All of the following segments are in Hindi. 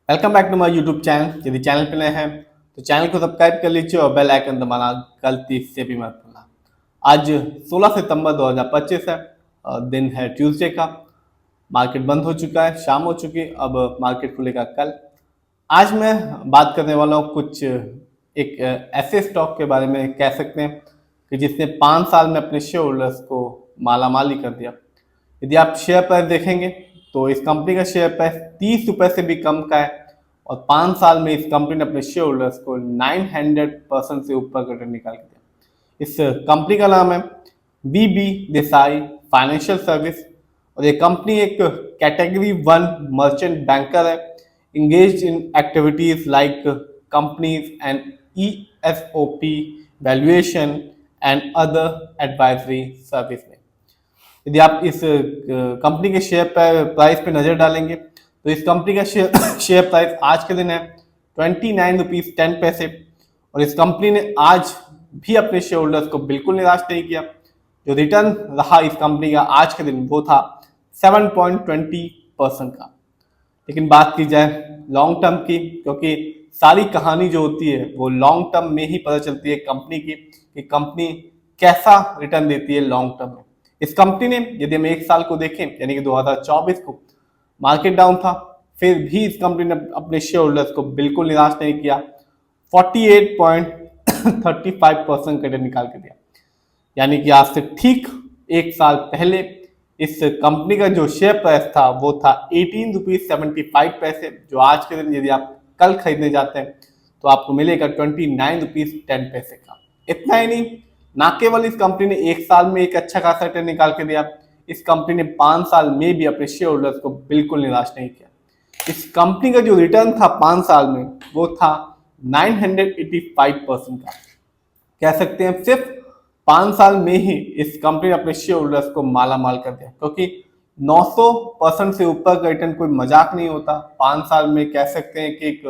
Welcome back to my YouTube channel. यदि चैनल पे नए हैं तो चैनल को सब्सक्राइब कर लीजिए और बेल आइकन दबाना गलती से भी मत भूलना। आज 16 सितंबर 2025 है दिन है ट्यूसडे का। मार्केट बंद हो चुका है, शाम हो चुकी है, अब मार्केट खुलेगा कल। आज मैं बात करने वाला हूँ कुछ एक ऐसे स्टॉक के बारे में कह सकते हैं कि जिसने 5 साल में अपने शेयर होल्डर्स को मालामाल ही कर दिया। यदि आप शेयर प्राइस देखेंगे तो इस कंपनी का शेयर प्राइस 30 रुपए से भी कम का है और 5 साल में इस कंपनी ने अपने शेयर होल्डर्स को 900% से ऊपर का रिटर्न निकाल के दिया। इस कंपनी का नाम है बीबी देसाई फाइनेंशियल सर्विस और ये कंपनी एक कैटेगरी 1 मर्चेंट बैंकर है, engaged in activities like companies and ESOP valuation and other advisory service में। यदि आप इस कंपनी के शेयर प्राइस पे नजर डालेंगे तो इस कंपनी का शेयर प्राइस आज के दिन है 29 रुपीज 10 पैसे और इस कंपनी ने आज भी अपने शेयर होल्डर्स को बिल्कुल निराश नहीं किया। जो रिटर्न रहा इस कंपनी का आज के दिन वो था 7.20% का। लेकिन बात की जाए लॉन्ग टर्म की, क्योंकि सारी कहानी जो होती है वो लॉन्ग टर्म में ही पता चलती है कंपनी की कि कंपनी कैसा रिटर्न देती है लॉन्ग टर्म में। इस कंपनी ने यदि हम एक साल को देखें यानी कि 2024 को मार्केट डाउन था, फिर भी इस कंपनी ने अपने शेयर होल्डर्स को बिल्कुल निराश नहीं किया, 48.35% का रिटर्न निकाल के दिया। यानी कि आज से ठीक एक साल पहले इस कंपनी का जो शेयर प्राइस था वो था 18 रुपीज 75 पैसे, जो आज के दिन यदि आप कल खरीदने जाते हैं तो आपको मिलेगा 29 रुपीज 10 पैसे का। इतना ही नहीं, ना केवल इस कंपनी ने एक साल में एक अच्छा खासा रिटर्न निकाल के दिया, इस कंपनी ने 5 साल में भी अपने शेयर होल्डर्स को बिल्कुल निराश नहीं किया। इस कंपनी का जो रिटर्न था 5 साल में वो था 985% का। कह सकते हैं सिर्फ 5 साल में ही इस कंपनी ने अपने शेयर होल्डर्स को माला माल कर दिया, क्योंकि 900% से ऊपर का रिटर्न कोई मजाक नहीं होता। 5 साल में कह सकते हैं कि एक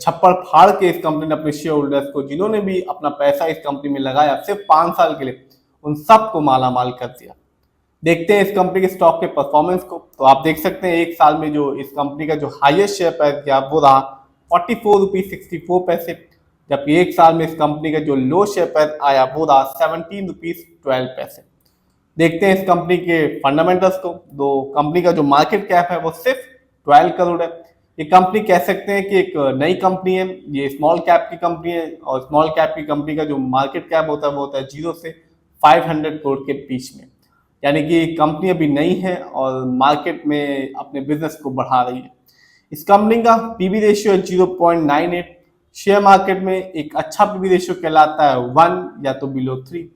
छप्पर फाड़ के इस कंपनी ने अपने शेयर होल्डर्स को, जिन्होंने भी अपना पैसा इस कंपनी में लगाया सिर्फ 5 साल के लिए, उन सबको माला माल कर दिया। देखते हैं इस कंपनी के स्टॉक के परफॉर्मेंस को, तो आप देख सकते हैं एक साल में जो इस कंपनी का जो हाईएस्ट शेयर प्राइस गया वो रहा 44 रुपीज 64 पैसे, जबकि एक साल में इस कंपनी का जो लो शेयर प्राइस आया वो रहा 17 रुपीज 12 पैसे। देखते हैं इस कंपनी के फंडामेंटल्स को। तो कंपनी का जो मार्केट कैप है वो सिर्फ 12 करोड़ है। ये कंपनी कह सकते हैं कि एक नई कंपनी है, ये स्मॉल कैप की कंपनी है और स्मॉल कैप की कंपनी का जो मार्केट कैप होता है वो होता है 0 से 500 करोड़ के बीच में। यानी कि कंपनी अभी नई है और मार्केट में अपने बिजनेस को बढ़ा रही है। इस कंपनी का पीबी रेशियो है 0.98। शेयर मार्केट में एक अच्छा पीबी रेशियो कहलाता है 1 या तो बिलो 3।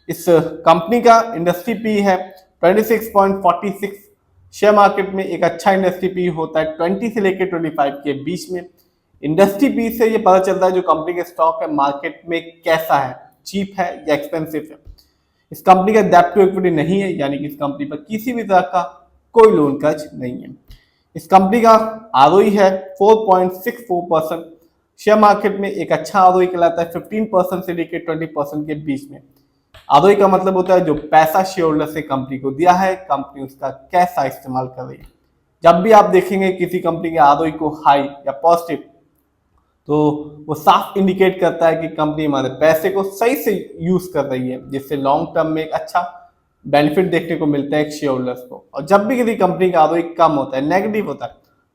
इस कंपनी का इंडस्ट्री पी है 26.46। शेयर मार्केट में एक अच्छा इंडस्ट्री पी होता है 20 से लेकर 25 के बीच में। इंडस्ट्री पी से ये पता चलता है जो कंपनी के स्टॉक है मार्केट में कैसा है, चीप है या एक्सपेंसिव है। इस कंपनी का डेब्ट टू इक्विटी नहीं है, यानी कि इस कंपनी पर किसी भी तरह का कोई लोन कर्ज नहीं है। इस कंपनी का आरओई है 4.64%। शेयर मार्केट में एक अच्छा आरओई कहलाता है 15% से लेकर 20% के बीच में। आरओई का मतलब होता है जो पैसा शेयर होल्डर से कंपनी को दिया है, कंपनी उसका कैसा इस्तेमाल कर रही है। जब भी आप देखेंगे किसी कंपनी के आरओई को हाई या पॉजिटिव, तो वो साफ इंडिकेट करता है कि कंपनी हमारे पैसे को सही से यूज कर रही है, जिससे लॉन्ग टर्म में एक अच्छा बेनिफिट देखने को मिलता है शेयर होल्डर्स को। और जब भी किसी कंपनी का आरओई कम होता है, नेगेटिव होता है,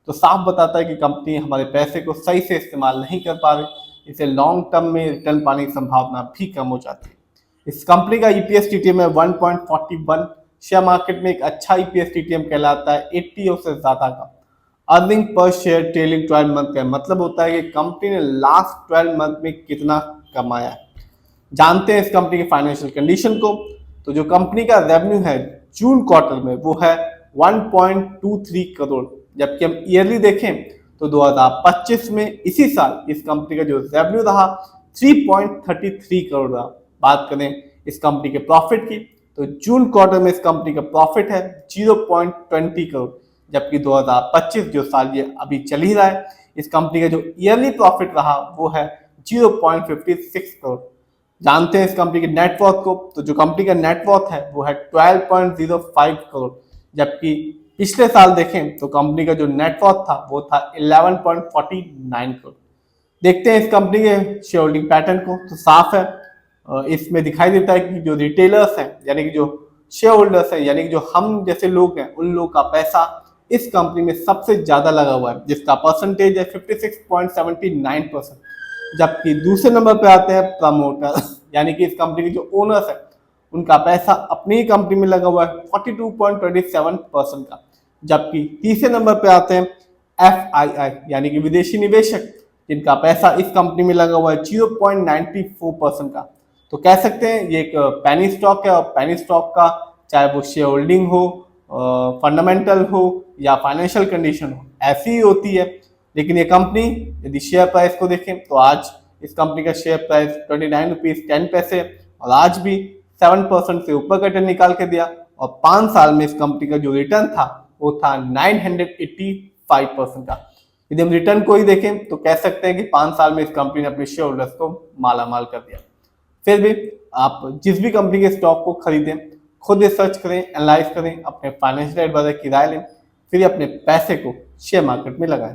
तो साफ बताता है कि कंपनी हमारे पैसे को सही से इस्तेमाल नहीं कर पा रही, इससे लॉन्ग टर्म में रिटर्न पाने की संभावना भी कम हो जाती है। इस कंपनी का ईपीएस टीटीएम है 1.41। शेयर मार्केट में एक अच्छा ईपीएस टीटीएम कहलाता है 80 और से ज्यादा का। Earning per share trailing 12 month का मतलब होता है कि कंपनी ने लास्ट 12 मंथ में कितना कमाया है। जानते हैं इस कंपनी की फाइनेंशियल कंडीशन को। तो जो कंपनी का रेवेन्यू है जून क्वार्टर में वो है 1.23 करोड़, जबकि हम ईयरली देखें तो 2025 में इसी साल इस कंपनी का जो रेवेन्यू रहा 3.33 करोड़ रहा। बात करें इस कंपनी के प्रॉफिट की तो जून क्वार्टर में इस कंपनी का प्रॉफिट है 0.20 करोड़, जबकि 2025 जो साल ये अभी चल ही रहा है इस कंपनी का जो ईयरली प्रॉफिट रहा वो है 0.56 करोड़। जानते हैं इस कंपनी के नेटवर्थ को। तो जो कंपनी का नेटवर्थ है वो है 12.05 करोड़, जबकि पिछले साल देखें तो कंपनी का जो नेटवर्थ था वो था 11.49 करोड़। देखते हैं इस कंपनी के शेयर होल्डिंग पैटर्न को, तो साफ है इसमें दिखाई देता है कि जो रिटेलर्स हैं यानी कि जो शेयर होल्डर्स हैं यानी कि जो हम जैसे लोग हैं उन लोगों का पैसा इस कंपनी में सबसे ज्यादा लगा हुआ है, जिसका परसेंटेज है 56.79%। जबकि दूसरे नंबर पे आते हैं प्रमोटर यानी कि इस कंपनी के जो ओनर्स हैं उनका पैसा अपनी ही कंपनी में लगा हुआ है 42.27% का। जबकि तीसरे नंबर पे आते हैं FII यानी कि विदेशी निवेशक, जिनका पैसा इस कंपनी में लगा हुआ है 0.94% का। तो कह सकते हैं ये एक पैनी स्टॉक है, और पैनी स्टॉक का चाहे वो शेयर होल्डिंग हो, फंडामेंटल हो या फाइनेंशियल कंडीशन हो, ऐसी ही होती है। लेकिन ये कंपनी यदि शेयर प्राइस को देखें तो आज इस कंपनी का शेयर प्राइस 29 रुपीज 10 पैसे, और आज भी 7% से ऊपर का रिटर्न निकाल के दिया, और 5 साल में इस कंपनी का जो रिटर्न था वो था 985% का। यदि हम रिटर्न को ही देखें तो कह सकते हैं कि 5 साल में इस कंपनी ने अपने शेयर होल्डर्स को माला माल कर दिया। फिर भी आप जिस भी कंपनी के स्टॉक को खरीदें, खुद रिसर्च करें, एनालाइज करें, अपने फाइनेंशियल एडवाइजर की राय लें, फिर अपने पैसे को शेयर मार्केट में लगाएं।